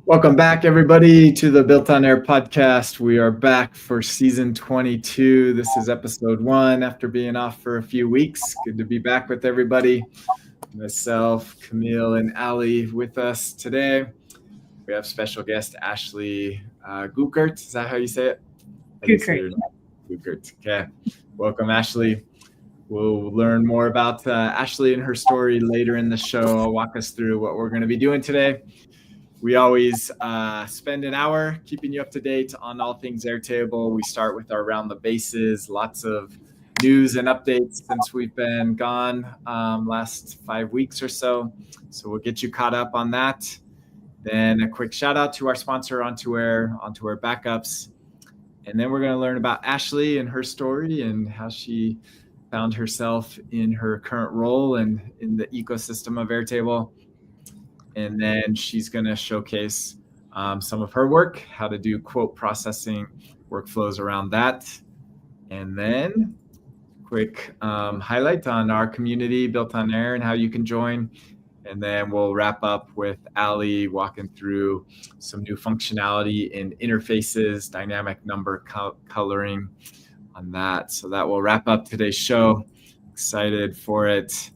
Welcome back, everybody, to the Built on Air podcast. We are back for season 22. This is episode 1 after being off for a few weeks. Good to be back with everybody. Myself, Camille, and Ali with us today. We have special guest Ashley Gukert. Is that how you say it? Gukert. Gukert. Okay. Welcome, Ashley. We'll learn more about Ashley and her story later in the show. I'll walk us through what we're going to be doing today. We always spend an hour keeping you up to date on all things Airtable. We start with our Around the Bases, lots of news and updates since we've been gone last 5 weeks or so. So we'll get you caught up on that. Then a quick shout out to our sponsor, Onto Air Backups. And then we're going to learn about Ashley and her story and how she found herself in her current role and in the ecosystem of Airtable. And then she's going to showcase some of her work, how to do quote processing workflows around that. And then quick highlight on our community Built on Air and how you can join. And then we'll wrap up with Ali walking through some new functionality in interfaces, dynamic number coloring on that. So that will wrap up today's show. Excited for it.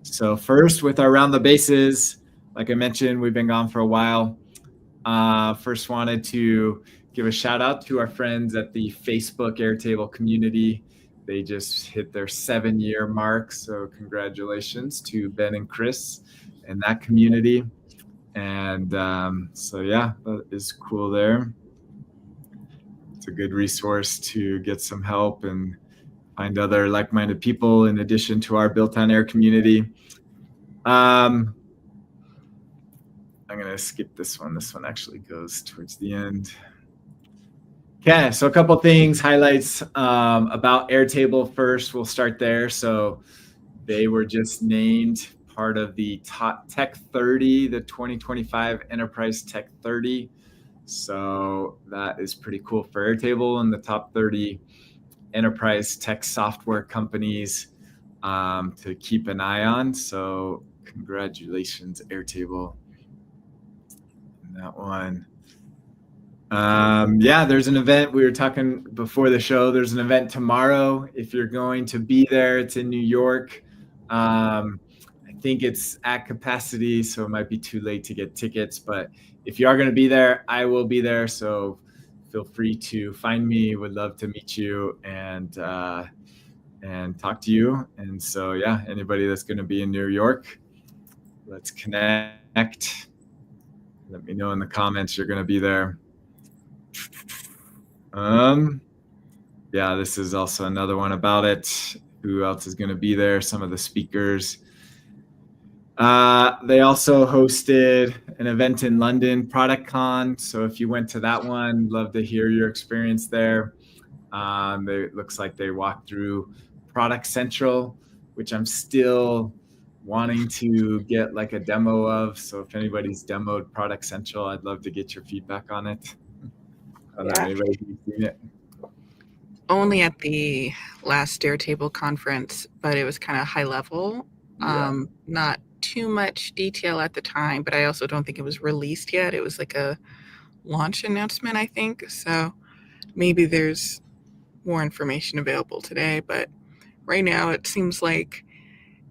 So first with our Around the Bases, like I mentioned, we've been gone for a while. First wanted to give a shout out to our friends at the Facebook Airtable community. They just hit their 7-year mark. So congratulations to Ben and Chris and that community. And so yeah, that is cool there. It's a good resource to get some help and find other like-minded people in addition to our Built on Air community. I'm going to skip this one. This one actually goes towards the end. Okay, so a couple things, highlights about Airtable first. We'll start there. So they were just named part of the top Tech 30, the 2025 Enterprise Tech 30. So that is pretty cool for Airtable and the top 30 enterprise tech software companies to keep an eye on. So congratulations, Airtable. That one. Yeah, there's an event. We were talking before the show. There's an event tomorrow. If you're going to be there, it's in New York. I think it's at capacity, so it might be too late to get tickets. But if you are going to be there, I will be there. So feel free to find me. Would love to meet you and talk to you. And so, yeah, anybody that's going to be in New York, let's connect. Let me know in the comments you're going to be there. Yeah, this is also another one about it. Who else is going to be there? Some of the speakers. They also hosted an event in London, ProductCon. So if you went to that one, love to hear your experience there. It looks like they walked through Product Central, which I'm still wanting to get like a demo of. So if anybody's demoed Product Central, I'd love to get your feedback on it. I don't know, anybody who's seen it? Only at the last Airtable conference, but it was kind of high level. Yeah. Not too much detail at the time, but I also don't think it was released yet. It was like a launch announcement, I think. So maybe there's more information available today, but right now it seems like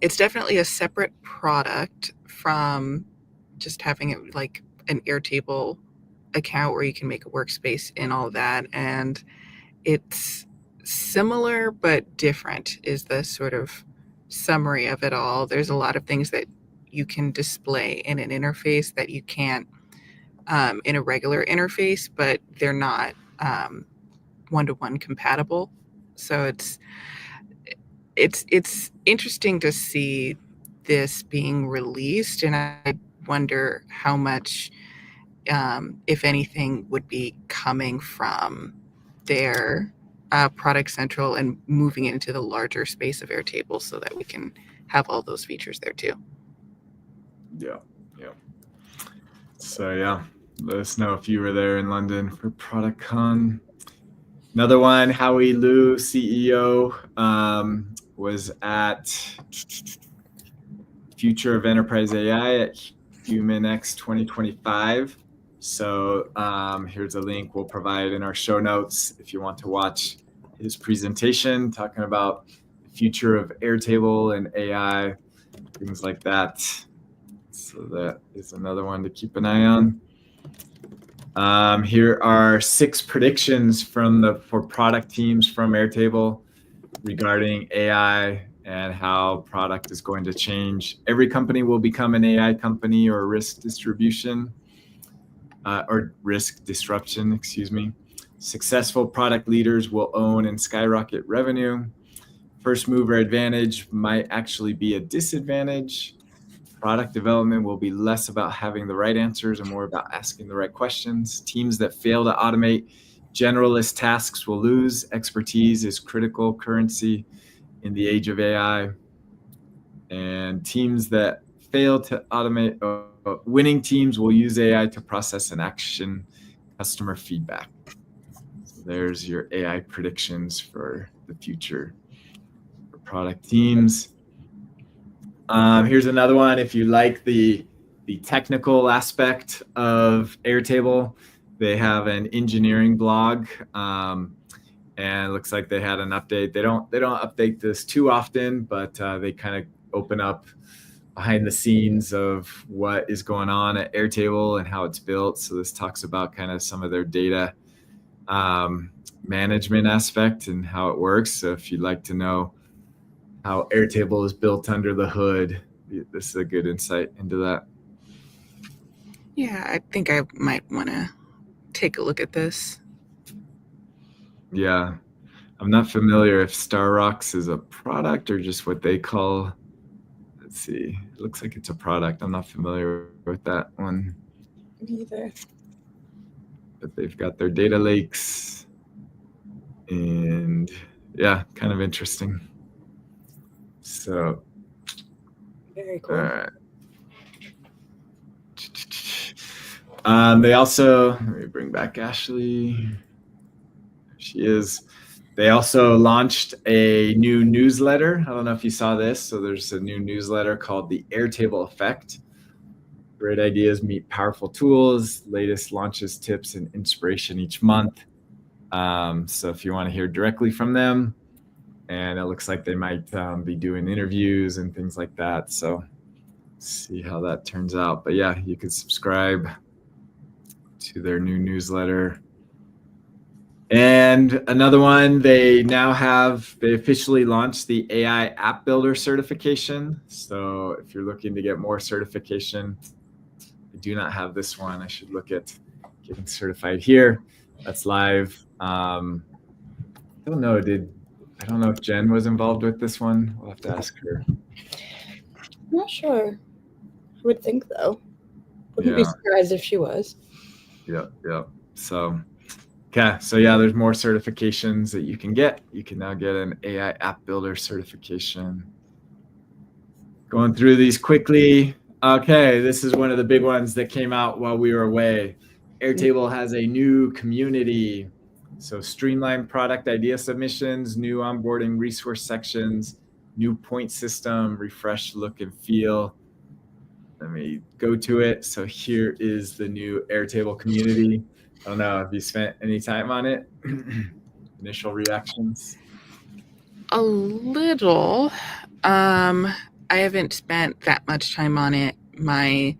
it's definitely a separate product from just having it like an Airtable account where you can make a workspace and all that. And it's similar but different is the sort of summary of it all. There's a lot of things that you can display in an interface that you can't in a regular interface, but they're not one-to-one compatible. So it's interesting to see this being released, and I wonder how much, if anything, would be coming from their Product Central and moving it into the larger space of Airtable so that we can have all those features there too. Yeah. So yeah, let us know if you were there in London for ProductCon. Another one, Howie Liu, CEO, was at Future of Enterprise AI at Human X 2025. So here's a link we'll provide in our show notes if you want to watch his presentation talking about the future of Airtable and AI, things like that. So that is another one to keep an eye on. Here are 6 predictions for product teams from Airtable regarding AI and how product is going to change. Every company will become an AI company or risk disruption, excuse me. Successful product leaders will own and skyrocket revenue. First mover advantage might actually be a disadvantage. Product development will be less about having the right answers and more about asking the right questions. Teams that fail to automate generalist tasks will lose. Expertise is critical currency in the age of AI. And teams that fail to automate, winning teams will use AI to process and action customer feedback. So there's your AI predictions for the future for product teams. Here's another one. If you like the technical aspect of Airtable, they have an engineering blog, and it looks like they had an update. They don't update this too often, but they kind of open up behind the scenes of what is going on at Airtable and how it's built. So this talks about kind of some of their data management aspect and how it works. So if you'd like to know how Airtable is built under the hood, this is a good insight into that. Yeah, I think I might want to take a look at this. Yeah, I'm not familiar if Star Rocks is a product or just what they call. Let's see. It looks like it's a product. I'm not familiar with that one either. But they've got their data lakes, and yeah, kind of interesting. So, very cool. All right. They also, let me bring back Ashley. There she is. They also launched a new newsletter. I don't know if you saw this. So there's a new newsletter called the Airtable Effect. Great ideas meet powerful tools, latest launches, tips, and inspiration each month. So if you want to hear directly from them, and it looks like they might be doing interviews and things like that. So see how that turns out. But yeah, you can subscribe to their new newsletter. And another one, they officially launched the AI App Builder certification. So if you're looking to get more certification, I do not have this one. I should look at getting certified here. That's live. I don't know if Jen was involved with this one. We'll have to ask her. I'm not sure. I would think though. Wouldn't be surprised if she was. Yep. So, okay. So yeah, there's more certifications that you can get. You can now get an AI App Builder certification. Going through these quickly. Okay, this is one of the big ones that came out while we were away. Airtable has a new community. So streamlined product idea submissions, new onboarding resource sections, new point system, refreshed look and feel. Let me go to it. So here is the new Airtable community. I don't know, have you spent any time on it? Initial reactions? A little. I haven't spent that much time on it. My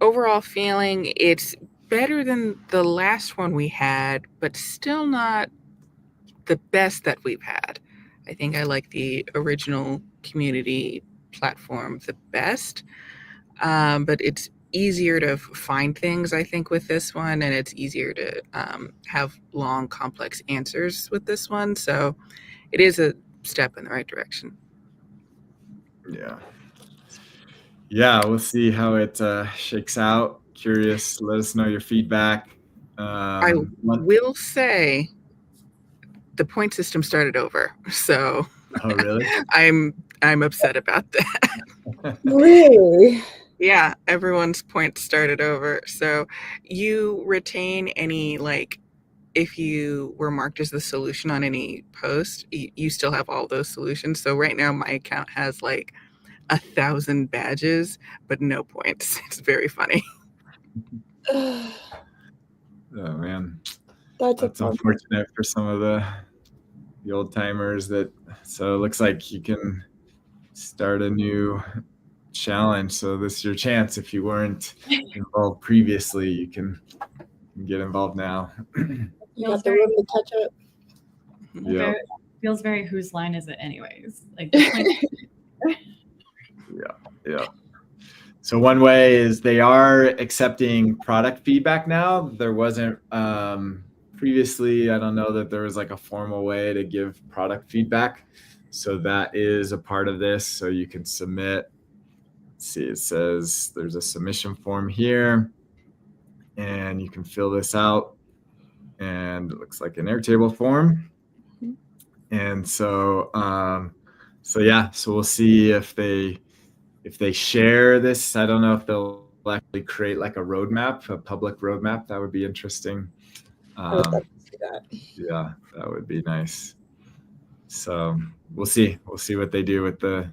overall feeling, it's better than the last one we had, but still not the best that we've had. I think I like the original community platform the best, but it's easier to find things, I think, with this one, and it's easier to have long, complex answers with this one. So it is a step in the right direction. Yeah, we'll see how it shakes out. Curious, let us know your feedback. I will say the point system started over, so oh really? I'm upset about that. Really? Yeah, everyone's points started over. So you retain any, like, if you were marked as the solution on any post, you still have all those solutions. So right now my account has like 1,000 badges, but no points. It's very funny. Oh man, That's unfortunate for some of the old timers. So it looks like you can start a new challenge. So this is your chance. If you weren't involved previously, you can get involved now. You got the room to catch up. Yeah. Feels very whose line is it anyways? Like Yeah. So one way is they are accepting product feedback now. There wasn't previously, I don't know that there was like a formal way to give product feedback. So that is a part of this. So you can submit. Let's see, it says there's a submission form here and you can fill this out, and it looks like an Airtable form. And so so we'll see if they share this. I don't know if they'll actually create like a roadmap, a public roadmap. That would be interesting. I would love to see that. Yeah, that would be nice. So we'll see what they do with the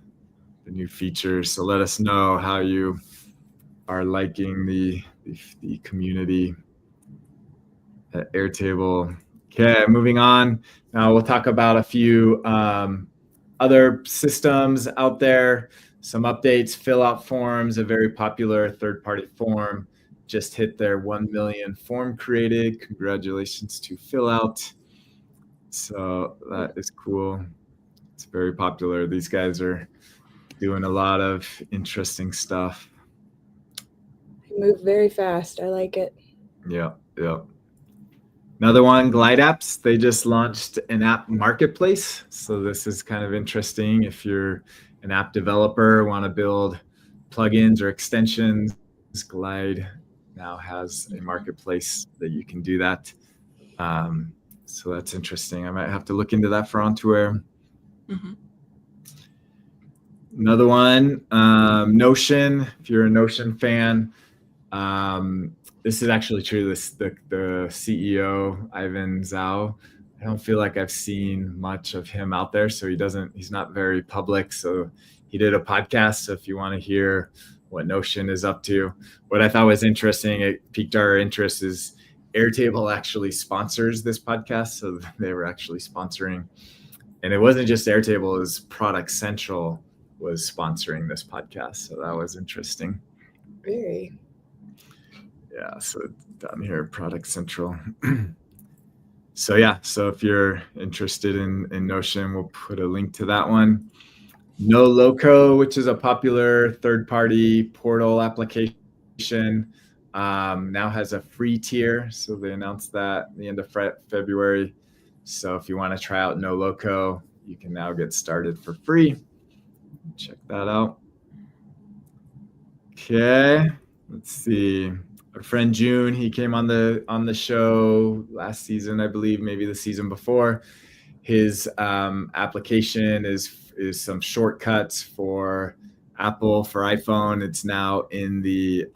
new features. So let us know how you are liking the community at Airtable. Okay, moving on. Now we'll talk about a few other systems out there. Some updates. Fill out forms, a very popular third-party form, just hit their 1 million form created. Congratulations to Fill Out. So that is cool. It's very popular. These guys are doing a lot of interesting stuff. They move very fast. I like it. Yeah. Another one, Glide Apps. They just launched an app marketplace. So this is kind of interesting if you're an app developer, want to build plugins or extensions. Glide now has a marketplace that you can do that. So that's interesting. I might have to look into that for On2Air. Mm-hmm. Another one, Notion. If you're a Notion fan, this is actually true. The CEO, Ivan Zhao, I don't feel like I've seen much of him out there. So he's not very public. So he did a podcast. So if you want to hear what Notion is up to, what I thought was interesting, it piqued our interest, is Airtable actually sponsors this podcast. So they were actually sponsoring, and it wasn't just Airtable, it was Product Central was sponsoring this podcast. So that was interesting. Very. Yeah, so down here, Product Central. So if you're interested in Notion, we'll put a link to that one. No Loco, which is a popular third-party portal application, now has a free tier. So they announced that at the end of February. So if you want to try out No Loco, you can now get started for free. Check that out. Okay, let's see. Our friend June, he came on the show last season, I believe, maybe the season before. His application is some shortcuts for Apple, for iPhone. It's now in the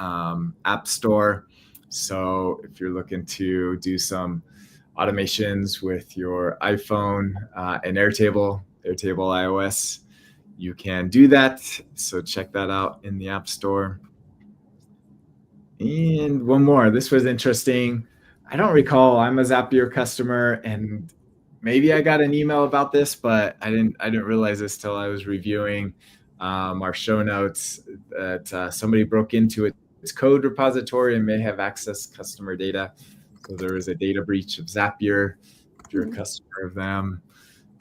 App Store. So if you're looking to do some automations with your iPhone and Airtable iOS, you can do that. So check that out in the App Store. And one more. This was interesting. I don't recall. I'm a Zapier customer, and maybe I got an email about this, but I didn't realize this till I was reviewing our show notes, that somebody broke into its code repository and may have accessed customer data. So there is a data breach of Zapier. If you're a customer of them,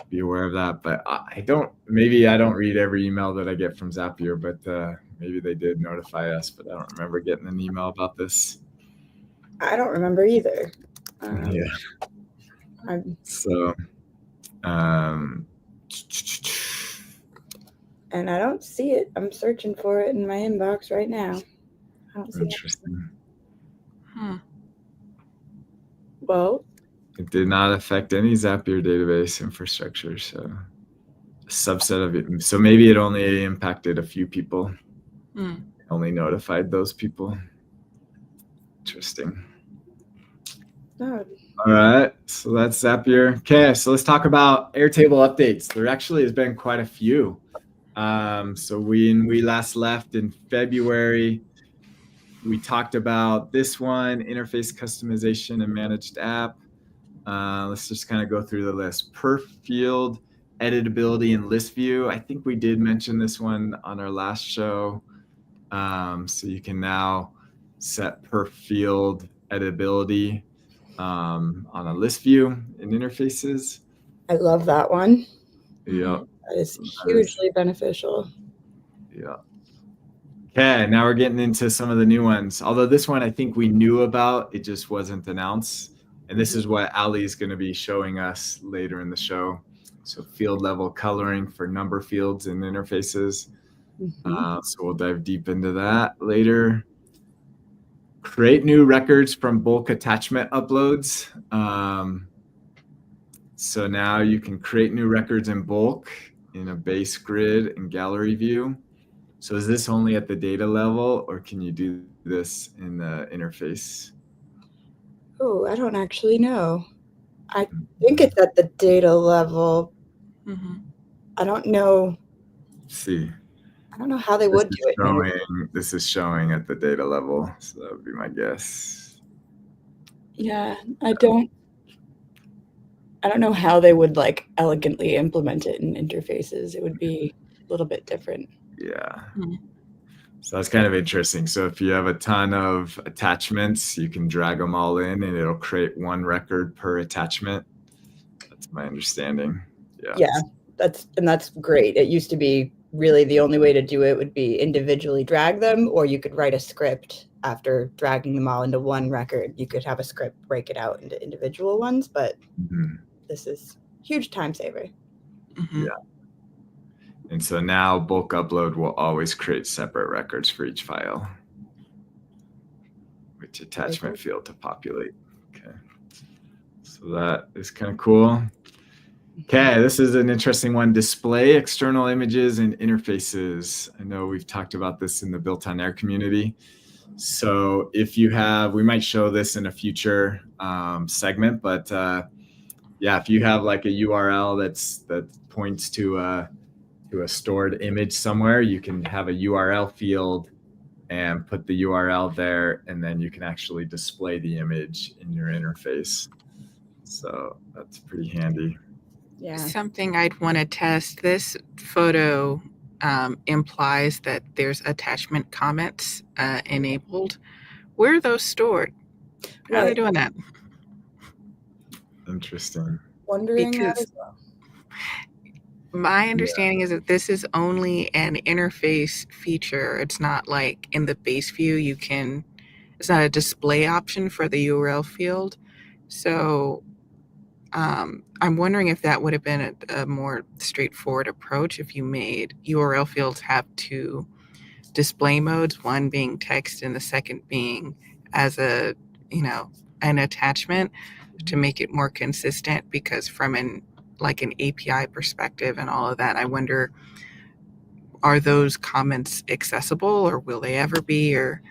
be aware of that. But I don't read every email that I get from Zapier, but maybe they did notify us, but I don't remember getting an email about this. I don't remember either. So, and I don't see it. I'm searching for it in my inbox right now. I don't see it. Interesting. Well, It did not affect any Zapier database infrastructure, so a subset of it. So maybe it only impacted a few people. Only notified those people. Interesting. no. All right, so that's Zapier. Okay, so let's talk about Airtable updates. There actually has been quite a few. So when we last left in February, we talked about this one, interface customization and managed app. Let's just kind of go through the list. Per field, editability, and list view. I think we did mention this one on our last show. So you can now set per field editability on a list view in interfaces. I love that one. Yeah. That is hugely beneficial. Yeah. Okay, now we're getting into some of the new ones. Although this one I think we knew about, it just wasn't announced. And this is what Ali is going to be showing us later in the show. So field level coloring for number fields and interfaces. So we'll dive deep into that later. Create new records from bulk attachment uploads. So now you can create new records in bulk in a base grid and gallery view. So is this only at the data level, or can you do this in the interface? Oh, I don't actually know. I think it's at the data level. I don't know. Let's see. I don't know how they would do it. This is showing at the data level, so that would be my guess. Yeah, I don't know how they would like elegantly implement it in interfaces. It would be a little bit different. Yeah. So that's kind of interesting. So if you have a ton of attachments, you can drag them all in and it'll create one record per attachment. That's my understanding. Yeah, that's great. It used to be really the only way to do it would be individually drag them, or you could write a script after dragging them all into one record. You could have a script break it out into individual ones, but this is huge time saver. Yeah. And so now bulk upload will always create separate records for each file, which attachment field to populate. Okay. So that is kind of cool. Okay, this is an interesting one. Display external images and interfaces. I know we've talked about this in the Built on Air community. So if you have, we might show this in a future segment, but yeah, if you have like a URL that points to a stored image somewhere, you can have a URL field and put the URL there, and then you can actually display the image in your interface. So that's pretty handy. Yeah. Something I'd want to test. This photo implies that there's attachment comments enabled. Where are those stored? How are they doing that? Interesting. Wondering that as well. My understanding is that this is only an interface feature. It's not like in the base view it's not a display option for the URL field. So I'm wondering if that would have been a more straightforward approach if you made URL fields have two display modes, one being text and the second being as an attachment, to make it more consistent, because from an API perspective and all of that, I wonder, are those comments accessible, or will they ever be, or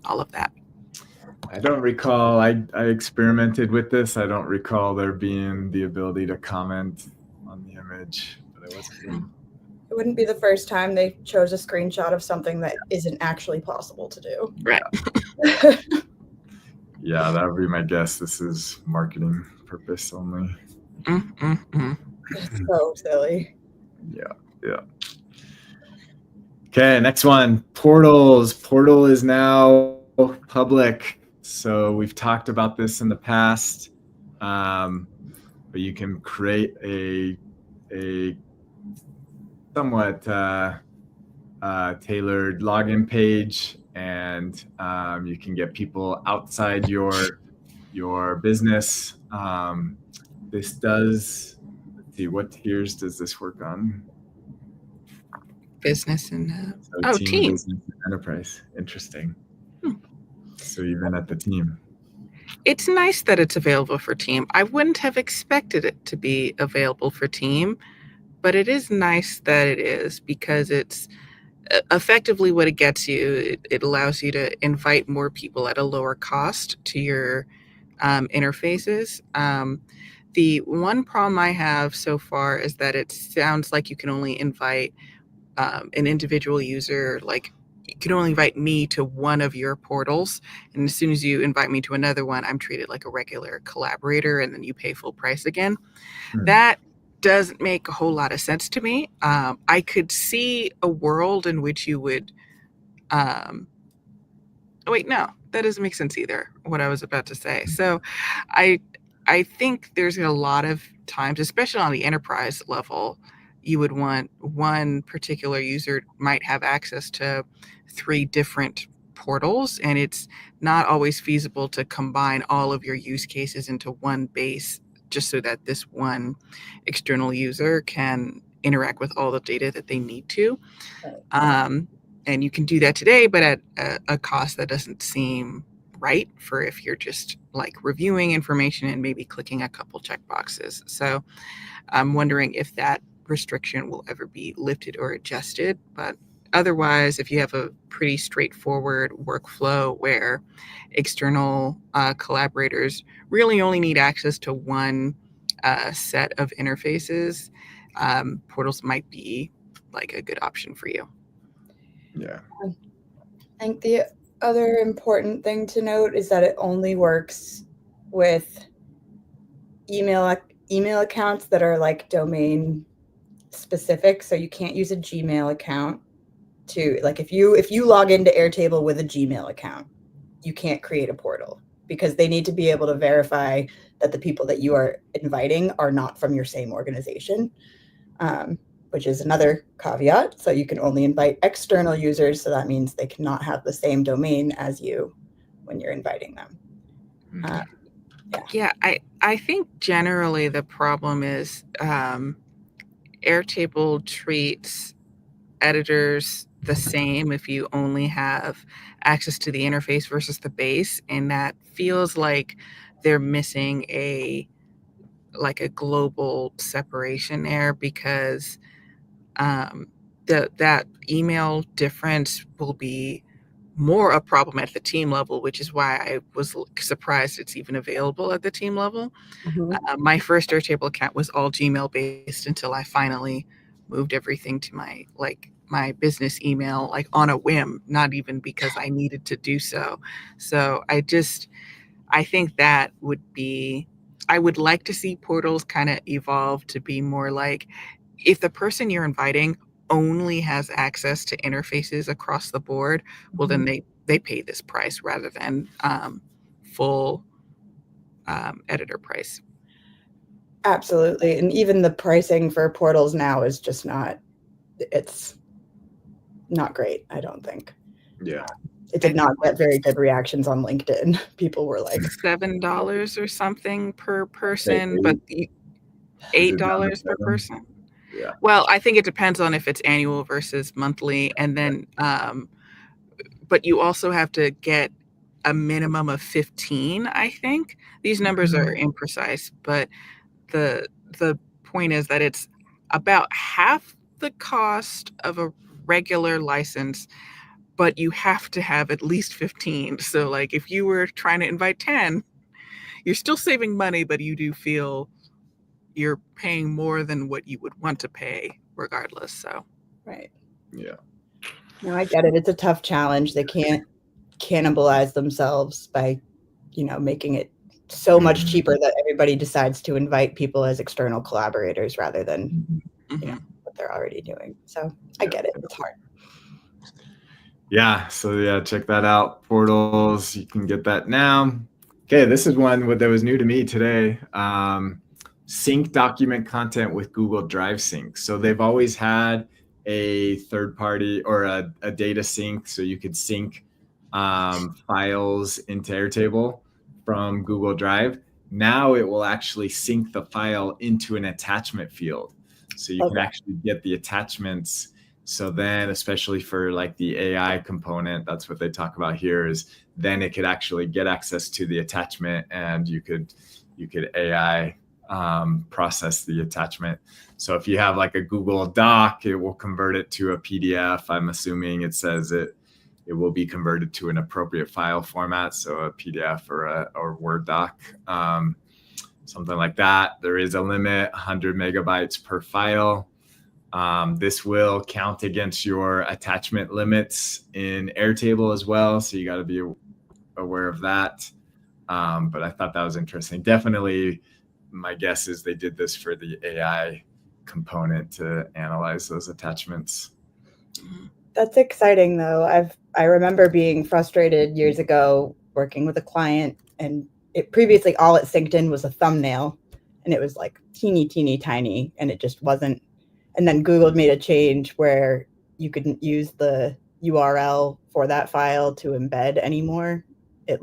all of that? I don't recall. I experimented with this. I don't recall there being the ability to comment on the image, but it wasn't. It wouldn't be the first time they chose a screenshot of something that isn't actually possible to do. Right. Yeah, that would be my guess. This is marketing purpose only. It's so silly. Yeah. Okay, next one. Portals. Portal is now public. So we've talked about this in the past, but you can create a somewhat tailored login page, and you can get people outside your business. This does, let's see, what tiers does this work on? Business and team. Business and enterprise. Interesting. So even at the team. It's nice that it's available for team. I wouldn't have expected it to be available for team, but it is nice that it is, because it's effectively what it gets you. It allows you to invite more people at a lower cost to your interfaces. The one problem I have so far is that it sounds like you can only invite an individual user, like you can only invite me to one of your portals. And as soon as you invite me to another one, I'm treated like a regular collaborator and then you pay full price again. That doesn't make a whole lot of sense to me. I could see a world in which you would, wait, no, that doesn't make sense either, what I was about to say. So I think there's a lot of times, especially on the enterprise level, you would want one particular user might have access to 3 different portals, and it's not always feasible to combine all of your use cases into one base just so that this one external user can interact with all the data that they need to. And you can do that today, but at a cost that doesn't seem right for if you're just like reviewing information and maybe clicking a couple checkboxes. So I'm wondering if that restriction will ever be lifted or adjusted. But otherwise, if you have a pretty straightforward workflow where external collaborators really only need access to one set of interfaces, portals might be like a good option for you. Yeah. I think the other important thing to note is that it only works with email accounts that are like domain specific. So you can't use a Gmail account to, like, if you log into Airtable with a Gmail account, you can't create a portal because they need to be able to verify that the people that you are inviting are not from your same organization, which is another caveat. So you can only invite external users. So that means they cannot have the same domain as you when you're inviting them. Yeah, I think generally the problem is Airtable treats editors the same if you only have access to the interface versus the base, and that feels like they're missing a global separation there, because that email difference will be more a problem at the team level, which is why I was surprised it's even available at the team level. My first Airtable account was all Gmail based until I finally moved everything to my business email, like on a whim, not even because I needed to do so. So I think that would be, I would like to see portals kind of evolve to be more like, if the person you're inviting only has access to interfaces across the board, well, then they pay this price rather than full editor price. Absolutely. And even the pricing for portals now is just it's not great, I don't think. Yeah. It did not get very good reactions on LinkedIn. People were like $7 or something per person, but $8 per person. Yeah. Well, I think it depends on if it's annual versus monthly, and then but you also have to get a minimum of 15, I think. These numbers are imprecise, but the point is that it's about half the cost of a regular license, but you have to have at least 15. So like if you were trying to invite 10, you're still saving money, but you do feel you're paying more than what you would want to pay regardless. So right. Yeah. No, I get it. It's a tough challenge. They can't cannibalize themselves by, making it so much cheaper that everybody decides to invite people as external collaborators rather than what they're already doing. So I get it. It's hard. Yeah. So yeah, check that out. Portals. You can get that now. Okay. This is one that was new to me today. Sync document content with Google Drive Sync. So they've always had a third party or a data sync, so you could sync files into Airtable from Google Drive. Now it will actually sync the file into an attachment field, so you can actually get the attachments. So then, especially for like the AI component, that's what they talk about here, is then it could actually get access to the attachment, and you could AI process the attachment. So if you have like a Google Doc, it will convert it to a PDF. I'm assuming it says it will be converted to an appropriate file format, so a PDF or a Word doc, something like that. There is a limit, 100 megabytes per file. This will count against your attachment limits in Airtable as well, so you got to be aware of that. But I thought that was interesting. Definitely, my guess is they did this for the AI component to analyze those attachments. That's exciting, though. I remember being frustrated years ago working with a client, and it previously all it synced in was a thumbnail, and it was like teeny tiny, and it just wasn't. And then Google made a change where you couldn't use the URL for that file to embed anymore. It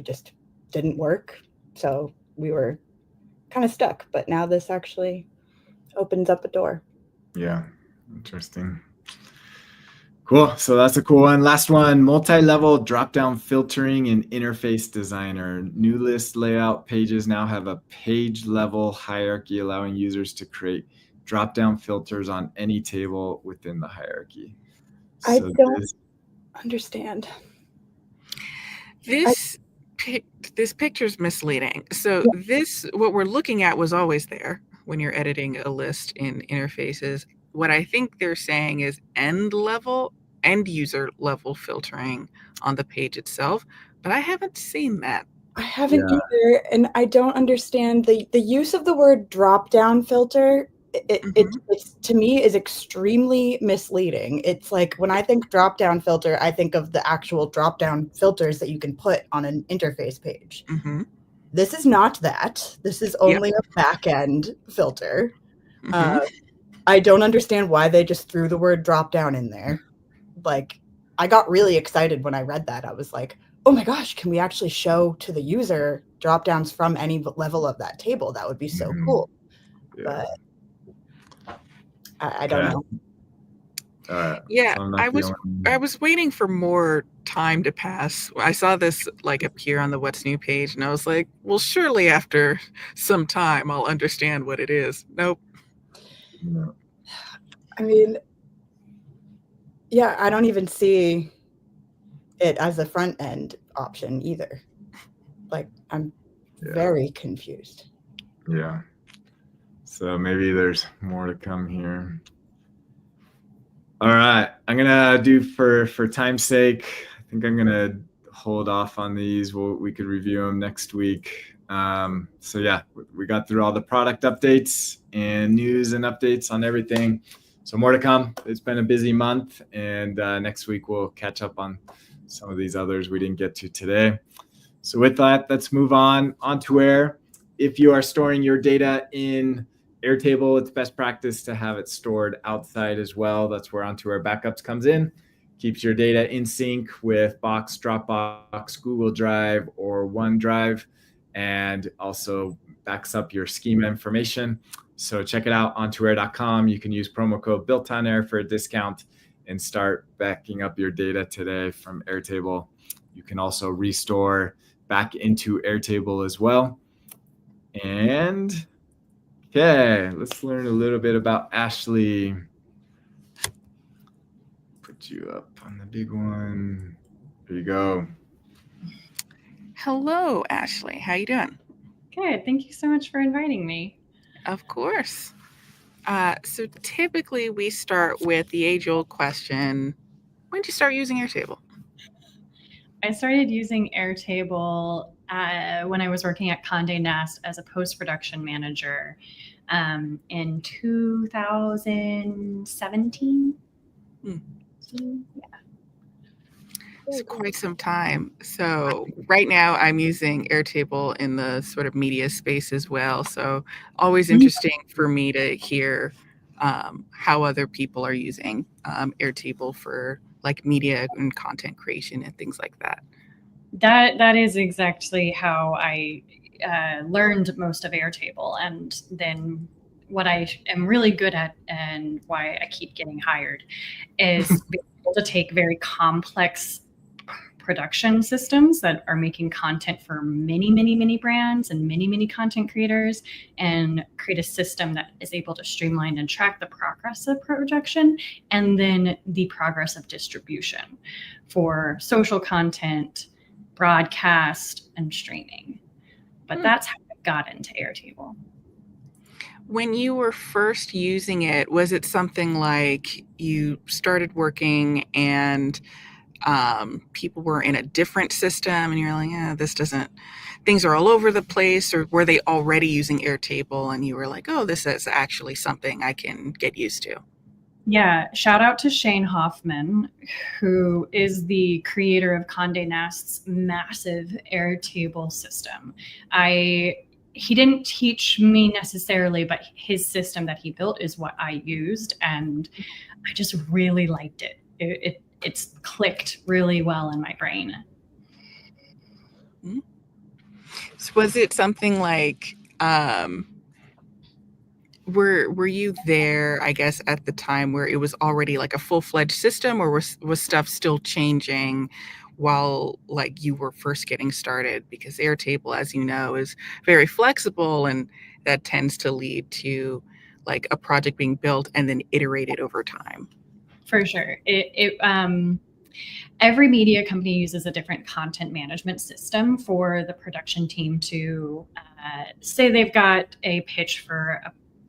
just didn't work. So we were kind of stuck, but now this actually opens up a door. Yeah, interesting. Cool. So that's a cool one. Last one, multi-level drop-down filtering in Interface Designer. New list layout pages now have a page-level hierarchy, allowing users to create drop-down filters on any table within the hierarchy. I don't understand. This picture's misleading. So what we're looking at was always there when you're editing a list in interfaces. What I think they're saying is end user level filtering on the page itself, but I haven't seen that. I haven't either, and I don't understand the use of the word drop down filter. It's to me is extremely misleading. It's like when I think drop down filter, I think of the actual drop down filters that you can put on an interface page. This is not that. This is only a back end filter. I don't understand why they just threw the word drop down in there. Like, I got really excited when I read that. I was like, oh my gosh, can we actually show to the user drop downs from any level of that table? That would be so cool. But I don't know. I was waiting for more time to pass. I saw this appear on the What's New page, and I was like, well, surely after some time I'll understand what it is. Nope. No. I mean, I don't even see it as a front end option either. Like, I'm very confused. Yeah. So maybe there's more to come here. All right. I'm going to do for time's sake, I think I'm going to hold off on these. We could review them next week. So yeah, we got through all the product updates and news and updates on everything. So more to come. It's been a busy month, and next week we'll catch up on some of these others we didn't get to today. So with that, let's move on to Air. If you are storing your data in Airtable, it's best practice to have it stored outside as well. That's where Onto Air Backups comes in. Keeps your data in sync with Box, Dropbox, Google Drive, or OneDrive, and also backs up your schema information. So check it out, ontoair.com. You can use promo code BuiltOnAir for a discount and start backing up your data today from Airtable. You can also restore back into Airtable as well. And okay, let's learn a little bit about Ashley. Put you up on the big one. There you go. Hello, Ashley. How you doing? Good. Thank you so much for inviting me. Of course. So typically we start with the age-old question, when did you start using Airtable? I started using Airtable when I was working at Condé Nast as a post-production manager in 2017. It's quite some time. So right now I'm using Airtable in the sort of media space as well. So always interesting for me to hear how other people are using Airtable for media and content creation and things like that. That is exactly how I learned most of Airtable, and then what I am really good at and why I keep getting hired is being able to take very complex production systems that are making content for many brands and many content creators, and create a system that is able to streamline and track the progress of production and then the progress of distribution for social content, broadcast, and streaming. But that's how I got into Airtable. When you were first using it, was it something like you started working and people were in a different system and you're like, this doesn't, things are all over the place? Or were they already using Airtable and you were like, oh, this is actually something I can get used to? Yeah, shout out to Shane Hoffman, who is the creator of Condé Nast's massive Airtable system. He didn't teach me necessarily, but his system that he built is what I used, and I just really liked it. It's clicked really well in my brain. So was it something like, were you there, I guess, at the time where it was already like a full-fledged system, or was stuff still changing while like you were first getting started? Because Airtable, as you know, is very flexible, and that tends to lead to like a project being built and then iterated over time. For sure. Every media company uses a different content management system for the production team to say they've got a pitch for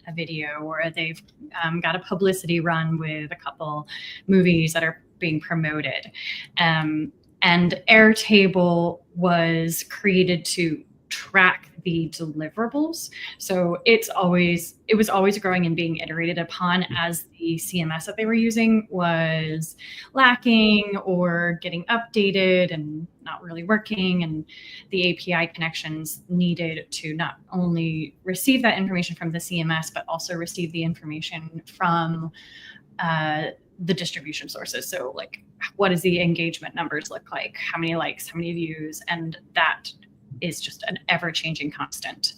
a video, or they've got a publicity run with a couple movies that are being promoted. And Airtable was created to track the deliverables. So it was always growing and being iterated upon as the CMS that they were using was lacking or getting updated and not really working. And the API connections needed to not only receive that information from the CMS, but also receive the information from the distribution sources. So like, what does the engagement numbers look like? How many likes, how many views? And that is just an ever-changing constant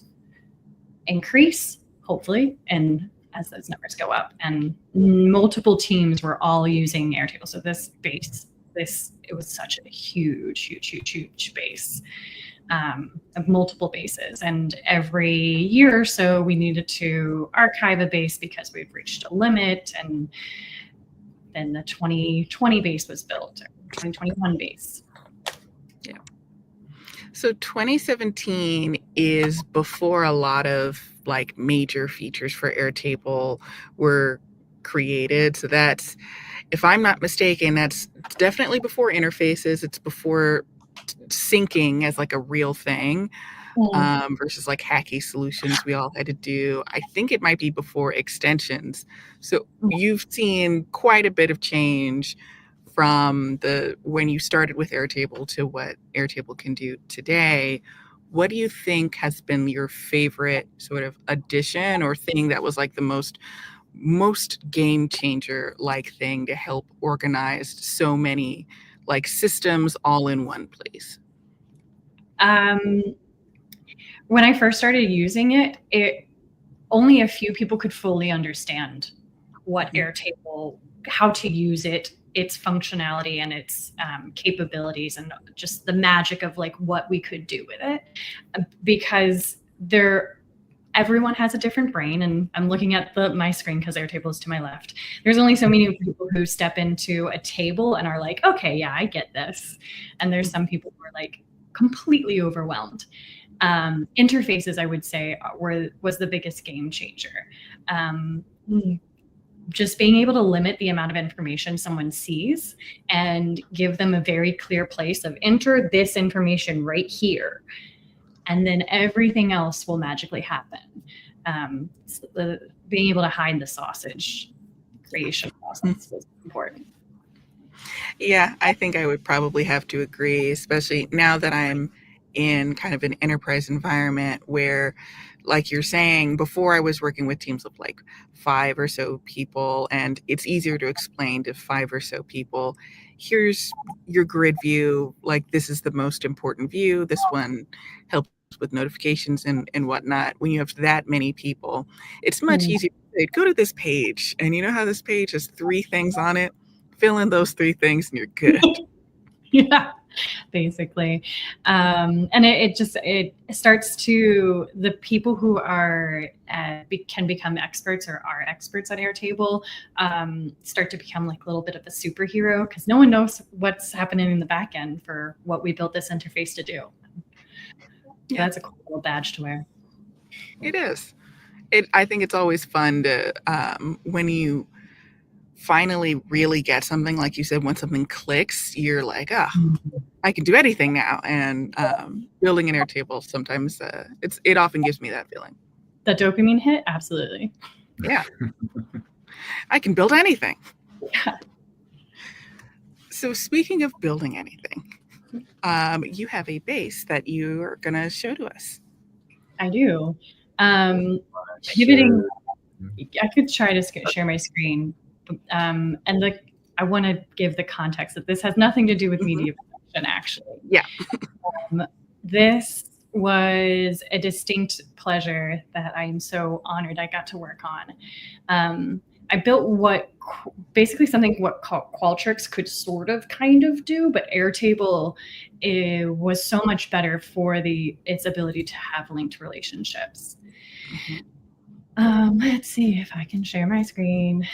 increase, hopefully, and as those numbers go up. And multiple teams were all using Airtable. So it was such a huge base of multiple bases. And every year or so, we needed to archive a base because we've reached a limit. And then the 2020 base was built, or 2021 base. Yeah. So 2017 is before a lot of like major features for Airtable were created. So that's, if I'm not mistaken, that's definitely before interfaces. It's before syncing as like a real thing, versus like hacky solutions we all had to do. I think it might be before extensions. So you've seen quite a bit of change from when you started with Airtable to what Airtable can do today. What do you think has been your favorite sort of addition or thing that was like the most game changer like thing to help organize so many like systems all in one place? When I first started using it only a few people could fully understand what Airtable, how to use it, its functionality and its capabilities, and just the magic of like what we could do with it, because everyone has a different brain. And I'm looking at my screen because Airtable is to my left. There's only so many people who step into a table and are like, okay, yeah, I get this. And there's some people who are like completely overwhelmed. Interfaces, I would say, was the biggest game changer. Just being able to limit the amount of information someone sees and give them a very clear place of enter this information right here, and then everything else will magically happen. Being able to hide the sausage creation process was important. Yeah, I think I would probably have to agree, especially now that I'm in kind of an enterprise environment where, like you're saying, before I was working with teams of like 5 or so people, and it's easier to explain to 5 or so people, here's your grid view, like this is the most important view, this one helps with notifications and whatnot. When you have that many people, it's much easier to say, go to this page, and you know how this page has 3 things on it? Fill in those 3 things and you're good. Yeah, basically. And it starts to, the people who are can become experts or are experts at Airtable start to become like a little bit of a superhero, because no one knows what's happening in the back end for what we built this interface to do. Yeah. That's a cool little badge to wear. It is. I think it's always fun to when you finally really get something, like you said, when something clicks, you're like, oh, I can do anything now. And building an Airtable sometimes it often gives me that feeling. The dopamine hit, absolutely. Yeah, I can build anything. Yeah. So speaking of building anything, you have a base that you are going to show to us. I do. Pivoting, I could try to share my screen. And I want to give the context that this has nothing to do with media production, actually. Yeah. This was a distinct pleasure that I am so honored I got to work on. I built basically something what Qualtrics could sort of kind of do, but Airtable was so much better for its ability to have linked relationships. Let's see if I can share my screen.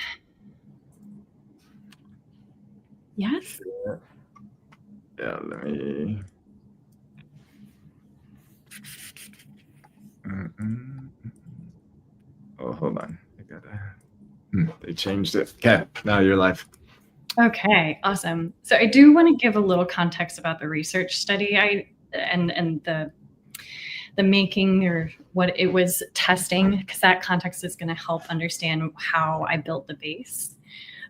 Yes? Yeah, let me. Oh, hold on. I gotta. They changed it. Okay, now you're live. Okay, awesome. So I do want to give a little context about the research study and the making or what it was testing, because that context is going to help understand how I built the base.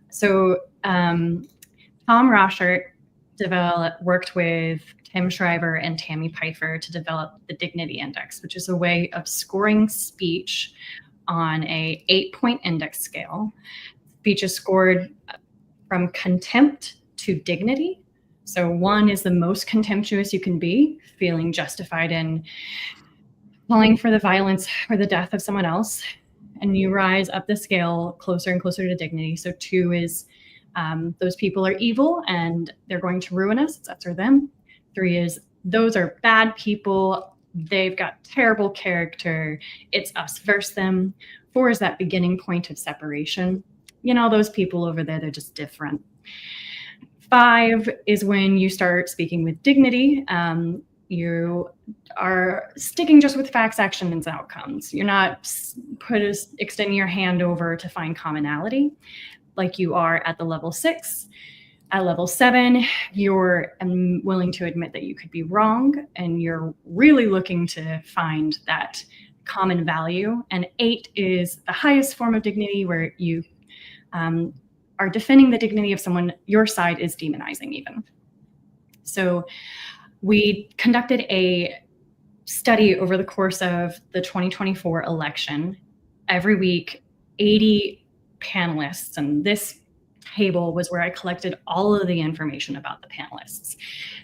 So Tom Roschert worked with Tim Shriver and Tammy Pfeiffer to develop the Dignity Index, which is a way of scoring speech on a 8-point index scale. Speech is scored from contempt to dignity. So 1 is the most contemptuous you can be, feeling justified in calling for the violence or the death of someone else. And you rise up the scale closer and closer to dignity. So 2 is those people are evil and they're going to ruin us. It's us or them. 3 is those are bad people. They've got terrible character. It's us versus them. 4 is that beginning point of separation. You know, those people over there, they're just different. 5 is when you start speaking with dignity. You are sticking just with facts, actions, and outcomes. You're not extending your hand over to find commonality like you are at the level 6. At level 7, you're willing to admit that you could be wrong, and you're really looking to find that common value. And 8 is the highest form of dignity, where you are defending the dignity of someone your side is demonizing even. So we conducted a study over the course of the 2024 election. Every week, 80 panelists, and this table was where I collected all of the information about the panelists.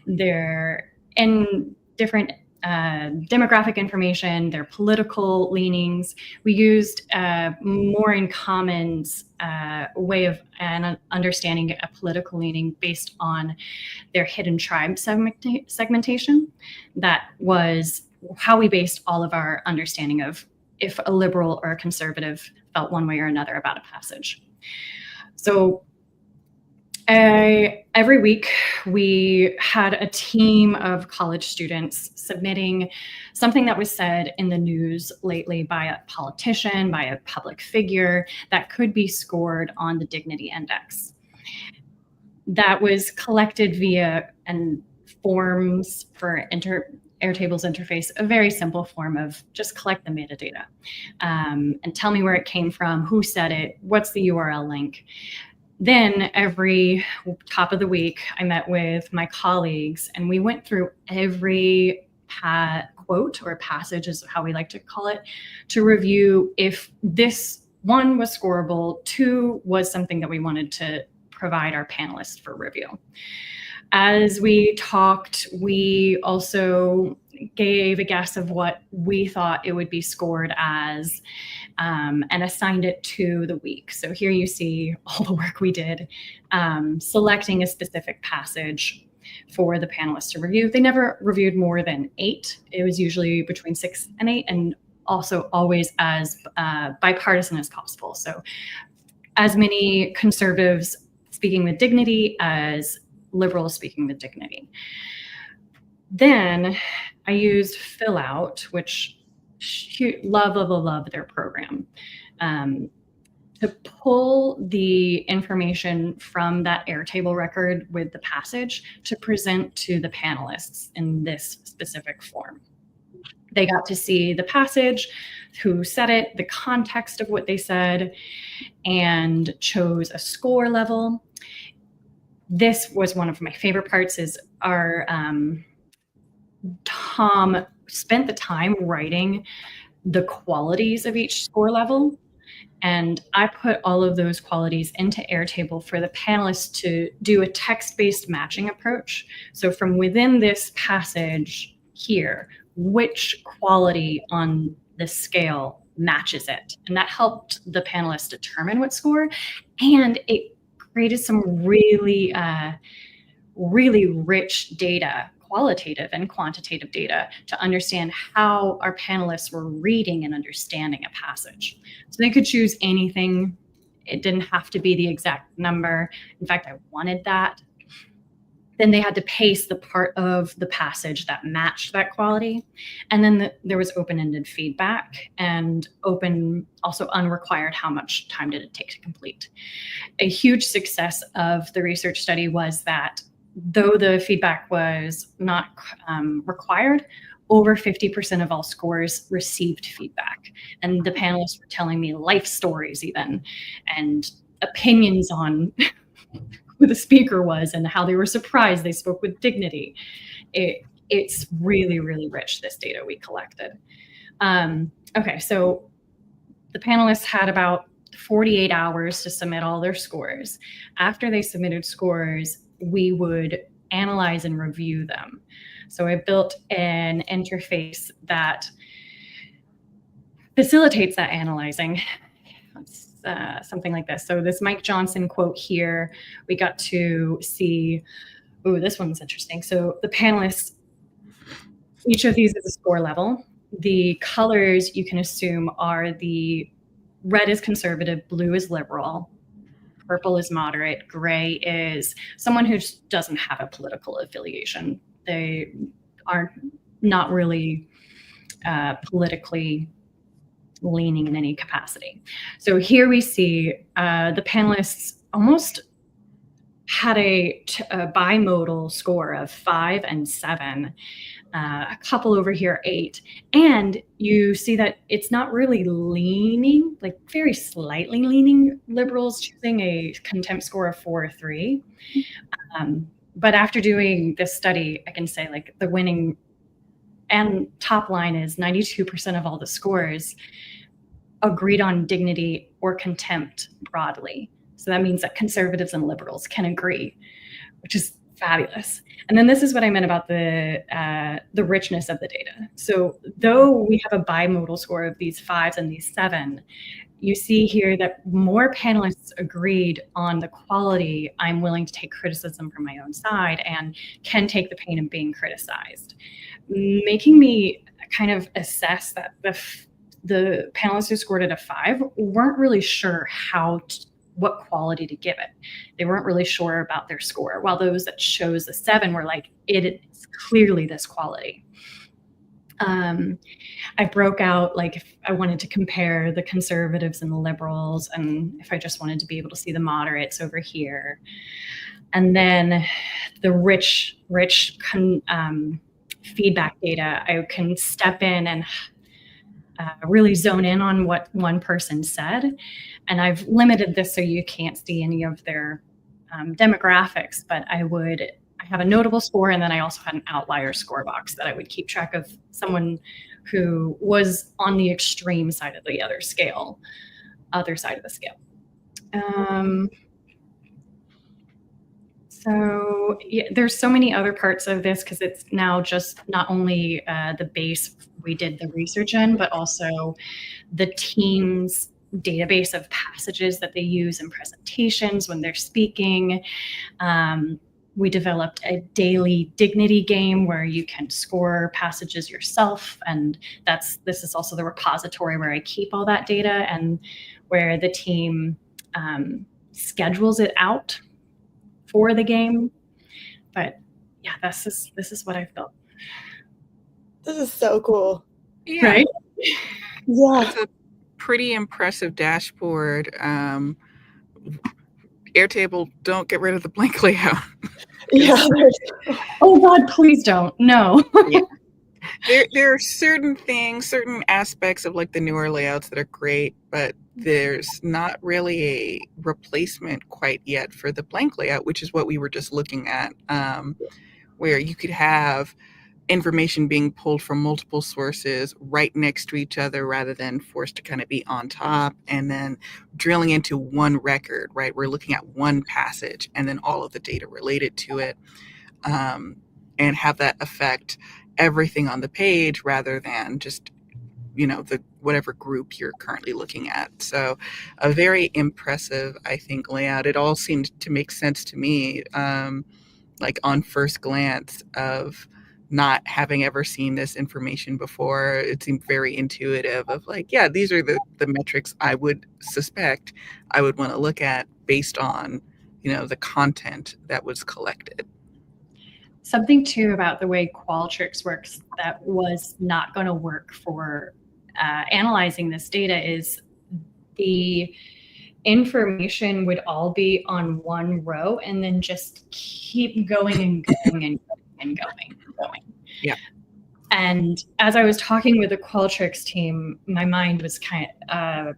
They're in different demographic information, their political leanings. We used More in Common's way of understanding a political leaning based on their hidden tribe segmentation. That was how we based all of our understanding of if a liberal or a conservative felt one way or another about a passage. So every week, we had a team of college students submitting something that was said in the news lately by a politician, by a public figure, that could be scored on the Dignity Index. That was collected via forms for Airtable's interface, a very simple form of just collect the metadata and tell me where it came from, who said it, what's the URL link. Then every top of the week, I met with my colleagues and we went through every quote or passage is how we like to call it, to review if this 1 was scoreable, 2 was something that we wanted to provide our panelists for review. As we talked, we also gave a guess of what we thought it would be scored as and assigned it to the week. So here you see all the work we did, selecting a specific passage for the panelists to review. They never reviewed more than 8. It was usually between 6 and 8, and also always as bipartisan as possible. So as many conservatives speaking with dignity as liberals speaking with dignity. Then I used fill out, which love their program. To pull the information from that Airtable record with the passage to present to the panelists in this specific form. They got to see the passage, who said it, the context of what they said, and chose a score level. This was one of my favorite parts, is our Tom spent the time writing the qualities of each score level. And I put all of those qualities into Airtable for the panelists to do a text-based matching approach. So from within this passage here, which quality on the scale matches it? And that helped the panelists determine what score. And it created some really, really rich data, qualitative and quantitative data, to understand how our panelists were reading and understanding a passage. So they could choose anything. It didn't have to be the exact number. In fact, I wanted that. Then they had to paste the part of the passage that matched that quality. And then there was open-ended feedback, and also unrequired how much time did it take to complete. A huge success of the research study was that though the feedback was not required, over 50% of all scores received feedback. And the panelists were telling me life stories even, and opinions on who the speaker was and how they were surprised they spoke with dignity. It's really, really rich, this data we collected. Okay, so the panelists had about 48 hours to submit all their scores. After they submitted scores, we would analyze and review them. So I built an interface that facilitates that analyzing. Something like this. So this Mike Johnson quote here, we got to see, ooh, this one's interesting. So the panelists, each of these is a score level. The colors you can assume are the red is conservative, blue is liberal, purple is moderate, gray is someone who just doesn't have a political affiliation. They are not really politically leaning in any capacity. So here we see the panelists almost had a bimodal score of 5 and 7, a couple over here 8, and you see that it's not really leaning, like very slightly leaning liberals, choosing a contempt score of 4 or 3. But after doing this study, I can say like the winning and top line is 92% of all the scores agreed on dignity or contempt broadly. So that means that conservatives and liberals can agree, which is fabulous. And then this is what I meant about the richness of the data. So though we have a bimodal score of these 5s and these 7, you see here that more panelists agreed on the quality. I'm willing to take criticism from my own side and can take the pain of being criticized, making me kind of assess that the panelists who scored it a 5 weren't really sure what quality to give it. They weren't really sure about their score, while those that chose a 7 were like, it is clearly this quality. I broke out, like, if I wanted to compare the conservatives and the liberals, and if I just wanted to be able to see the moderates over here. And then the rich feedback data, I can step in and really zone in on what one person said. And I've limited this so you can't see any of their demographics, but I have a notable score, and then I also had an outlier score box that I would keep track of someone who was on the extreme side of the other side of the scale. So yeah, there's so many other parts of this, because it's now just not only the base we did the research in, but also the team's database of passages that they use in presentations when they're speaking. We developed a daily dignity game where you can score passages yourself, and this is also the repository where I keep all that data, and where the team schedules it out for the game. But yeah, this is what I've built. This is so cool. Yeah. Right? Yeah. It's a pretty impressive dashboard. Airtable, don't get rid of the blank layout. Yeah. Oh God, please don't. No. Yeah. There are certain things, certain aspects of like the newer layouts that are great, but there's not really a replacement quite yet for the blank layout, which is what we were just looking at, where you could have information being pulled from multiple sources right next to each other rather than forced to kind of be on top, and then drilling into one record, right? We're looking at one passage and then all of the data related to it, and have that affect everything on the page rather than just, the whatever group you're currently looking at. So a very impressive, I think, layout. It all seemed to make sense to me, like on first glance, of not having ever seen this information before. It seemed very intuitive of like, yeah, these are the metrics I would suspect I would want to look at based on, the content that was collected. Something too about the way Qualtrics works that was not going to work for analyzing this data is the information would all be on one row and then just keep going and going and going and going and going. Yeah. And as I was talking with the Qualtrics team, my mind was kind of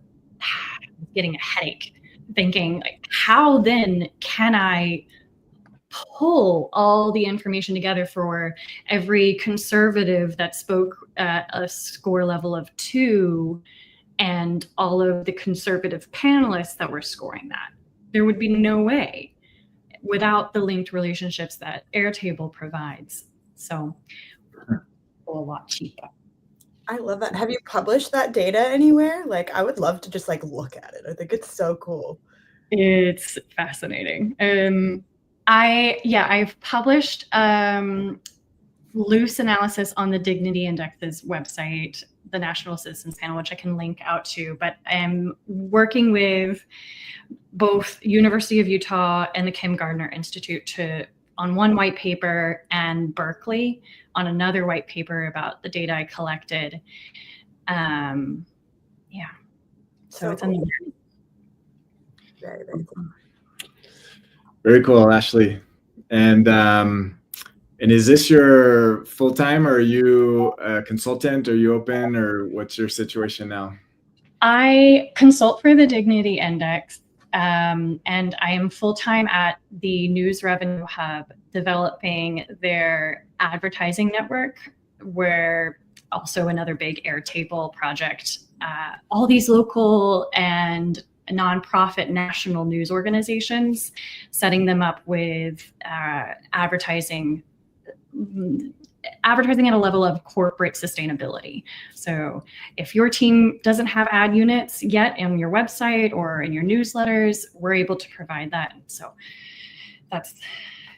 getting a headache, thinking, like, how then can I pull all the information together for every conservative that spoke at a score level of 2 and all of the conservative panelists that were scoring that? There would be no way without the linked relationships that Airtable provides. So a lot cheaper. I love that. Have you published that data anywhere? Like, I would love to just like look at it. I think it's so cool. It's fascinating. I've published loose analysis on the Dignity Index's website, the National Citizens Panel, which I can link out to, but I'm working with both University of Utah and the Kim Gardner Institute on one white paper, and Berkeley on another white paper about the data I collected. So it's cool. Very, very cool. Very cool, Ashley. And is this your full-time, or are you a consultant? Are you open, or what's your situation now? I consult for the Dignity Index, and I am full-time at the News Revenue Hub developing their advertising network, where also another big Airtable project. All these local and nonprofit national news organizations, setting them up with advertising at a level of corporate sustainability. So if your team doesn't have ad units yet on your website or in your newsletters, we're able to provide that. So that's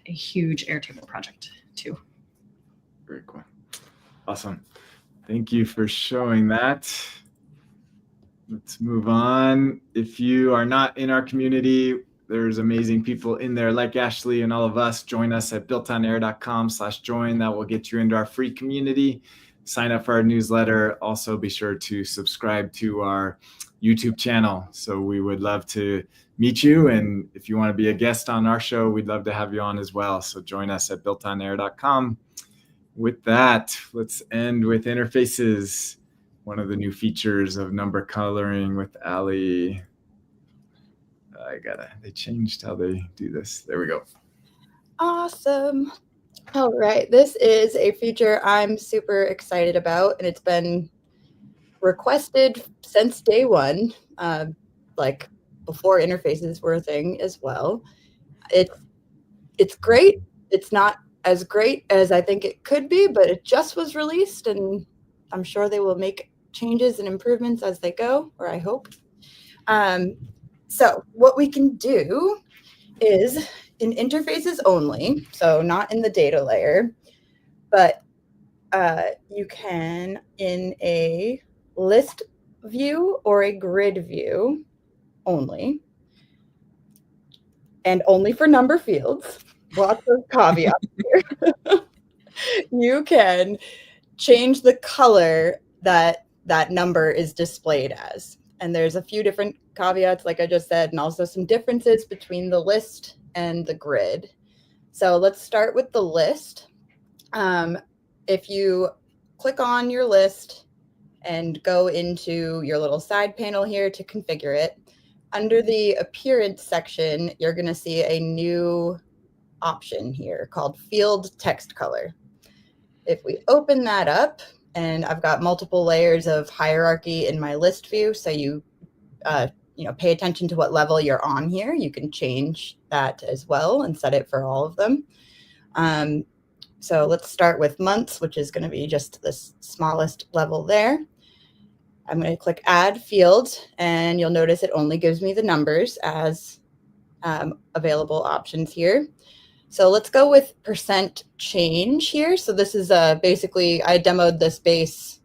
a huge Airtable project too. Very cool. Awesome. Thank you for showing that. Let's move on. If you are not in our community, there's amazing people in there like Ashley and all of us. Join us at builtonair.com/join. That will get you into our free community. Sign up for our newsletter. Also, be sure to subscribe to our YouTube channel. So we would love to meet you. And if you want to be a guest on our show, we'd love to have you on as well. So join us at builtonair.com. With that, let's end with interfaces. One of the new features of number coloring with Ali. They changed how they do this. There we go. Awesome. All right. This is a feature I'm super excited about, and it's been requested since day one, like before interfaces were a thing as well. It's great. It's not as great as I think it could be, but it just was released, and I'm sure they will make changes and improvements as they go, or I hope. So what we can do is in interfaces only, so not in the data layer, but you can in a list view or a grid view only, and only for number fields. Lots of caveats here. You can change the color that that number is displayed as. And there's a few different caveats, like I just said, and also some differences between the list and the grid. So let's start with the list. If you click on your list and go into your little side panel here to configure it, under the appearance section, you're going to see a new option here called field text color. If we open that up, and I've got multiple layers of hierarchy in my list view, so you pay attention to what level you're on here. You can change that as well and set it for all of them. So let's start with months, which is going to be just the smallest level there. I'm going to click add field, and you'll notice it only gives me the numbers as available options here. So let's go with percent change here. So this is basically, I demoed this base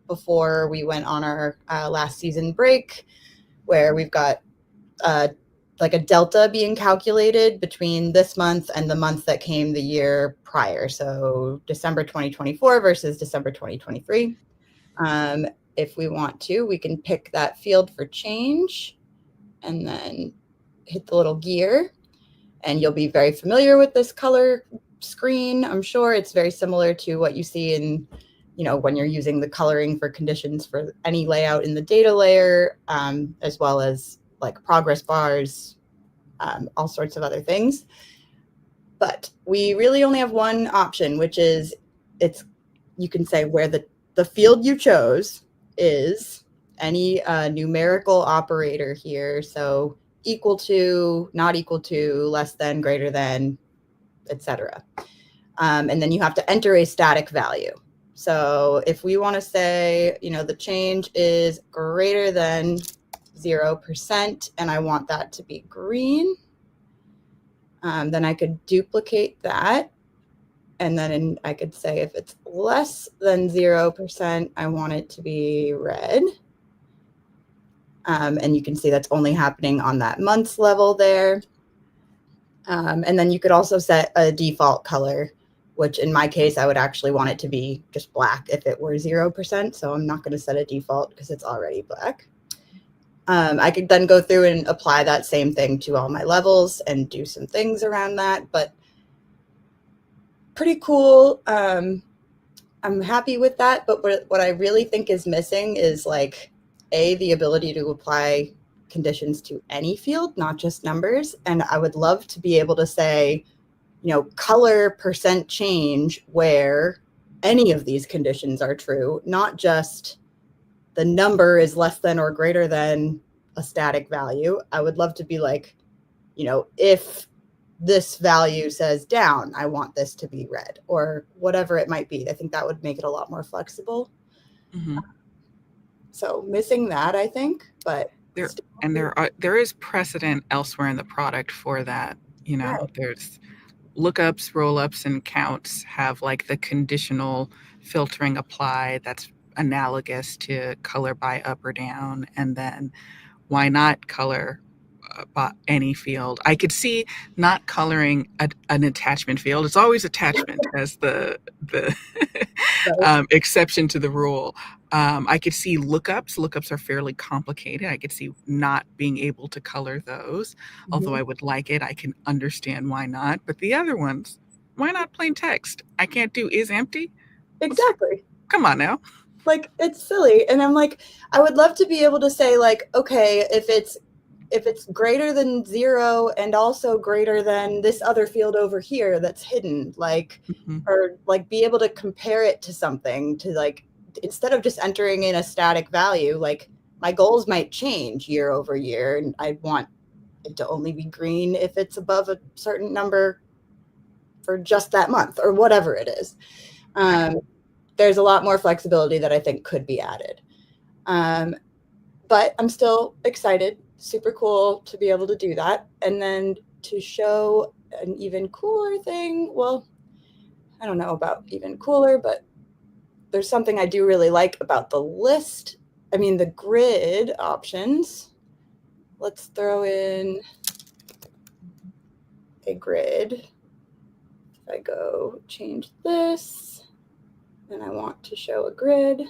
before we went on our last season break, where we've got like a delta being calculated between this month and the month that came the year prior. So December 2024 versus December 2023. If we want to, we can pick that field for change and then hit the little gear. And you'll be very familiar with this color screen. I'm sure it's very similar to what you see in, when you're using the coloring for conditions for any layout in the data layer, as well as like progress bars, all sorts of other things. But we really only have one option, which is you can say where the field you chose is any numerical operator here. So equal to, not equal to, less than, greater than, etc. And then you have to enter a static value. So if we want to say, the change is greater than 0%, and I want that to be green, then I could duplicate that. And then I could say if it's less than 0%, I want it to be red. And you can see that's only happening on that months level there. And then you could also set a default color, which in my case, I would actually want it to be just black if it were 0%. So I'm not going to set a default because it's already black. I could then go through and apply that same thing to all my levels and do some things around that, but pretty cool. I'm happy with that. But what I really think is missing is the ability to apply conditions to any field, not just numbers. And I would love to be able to say, color percent change where any of these conditions are true, not just the number is less than or greater than a static value. I would love to be if this value says down, I want this to be red, or whatever it might be. I think that would make it a lot more flexible. Mm-hmm. So missing that, I think, but there is precedent elsewhere in the product for that. Right. There's lookups, rollups, and counts have the conditional filtering applied that's analogous to color by up or down, and then why not color by any field. I could see not coloring an attachment field. It's always attachment as the exception to the rule. I could see lookups. Lookups are fairly complicated. I could see not being able to color those. Mm-hmm. Although I would like it, I can understand why not. But the other ones, why not plain text? I can't do is empty. Exactly. Come on now. It's silly. And I'm I would love to be able to say okay, if it's greater than 0 and also greater than this other field over here that's hidden, mm-hmm. or be able to compare it to something to instead of just entering in a static value, my goals might change year over year, and I want it to only be green if it's above a certain number for just that month or whatever it is. There's a lot more flexibility that I think could be added. But I'm still excited. Super cool to be able to do that. And then to show an even cooler thing, well, I don't know about even cooler, but there's something I do really like about the list. The grid options. Let's throw in a grid. If I go change this, and I want to show a grid.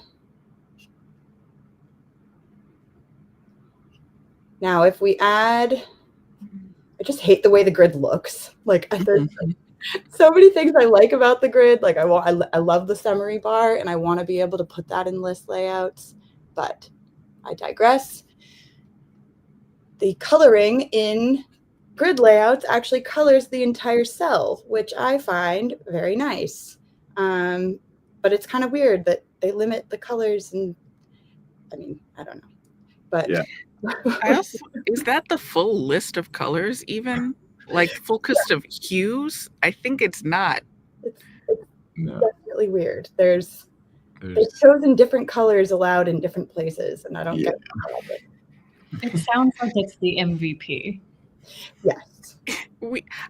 Now, if we add, I just hate the way the grid looks. Like there's so many things I like about the grid. Like I love the summary bar, and I want to be able to put that in list layouts, but I digress. The coloring in grid layouts actually colors the entire cell, which I find very nice. But it's kind of weird that they limit the colors, and I mean, I don't know. But yeah. Is that the full list of colors even? Like full list of hues? I think it's not. It's No. definitely weird. They've chosen different colors allowed in different places, and I don't get it. It sounds like it's the MVP. Yes.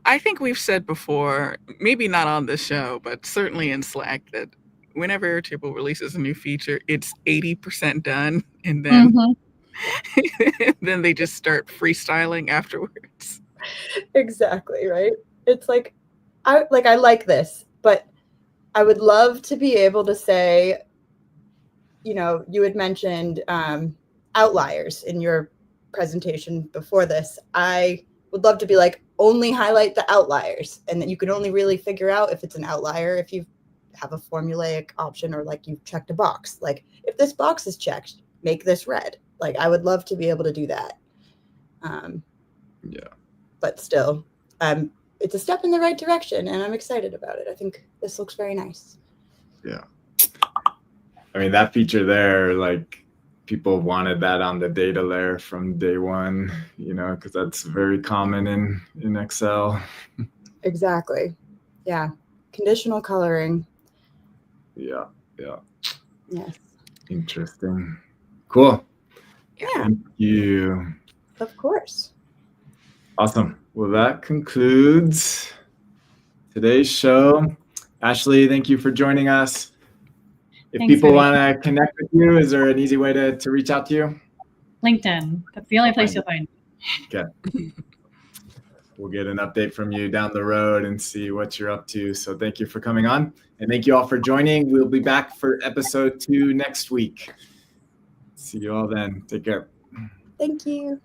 I think we've said before, maybe not on this show, but certainly in Slack, that whenever Airtable releases a new feature, it's 80% done, and then then they just start freestyling afterwards. Exactly, right? It's like I like this, but I would love to be able to say, you had mentioned outliers in your presentation before this. I would love to be like, only highlight the outliers, and then you can only really figure out if it's an outlier if you have a formulaic option, or like you've checked a box. Like if this box is checked, make this red. Like I would love to be able to do that. But still, it's a step in the right direction, and I'm excited about it. I think this looks very nice. Yeah. I mean, that feature there, like people wanted that on the data layer from day one, because that's very common in Excel. Exactly. Yeah. Conditional coloring. Yeah. Yes. Interesting. Cool. Yeah. Thank you. Of course. Awesome. Well, that concludes today's show. Ashley, thank you for joining us. If Thanks, people Eddie. want to connect with you, is there an easy way to reach out to you? LinkedIn. That's the only place you'll find me. Okay. We'll get an update from you down the road and see what you're up to. So thank you for coming on, and thank you all for joining. We'll be back for episode 2 next week. See you all then. Take care. Thank you.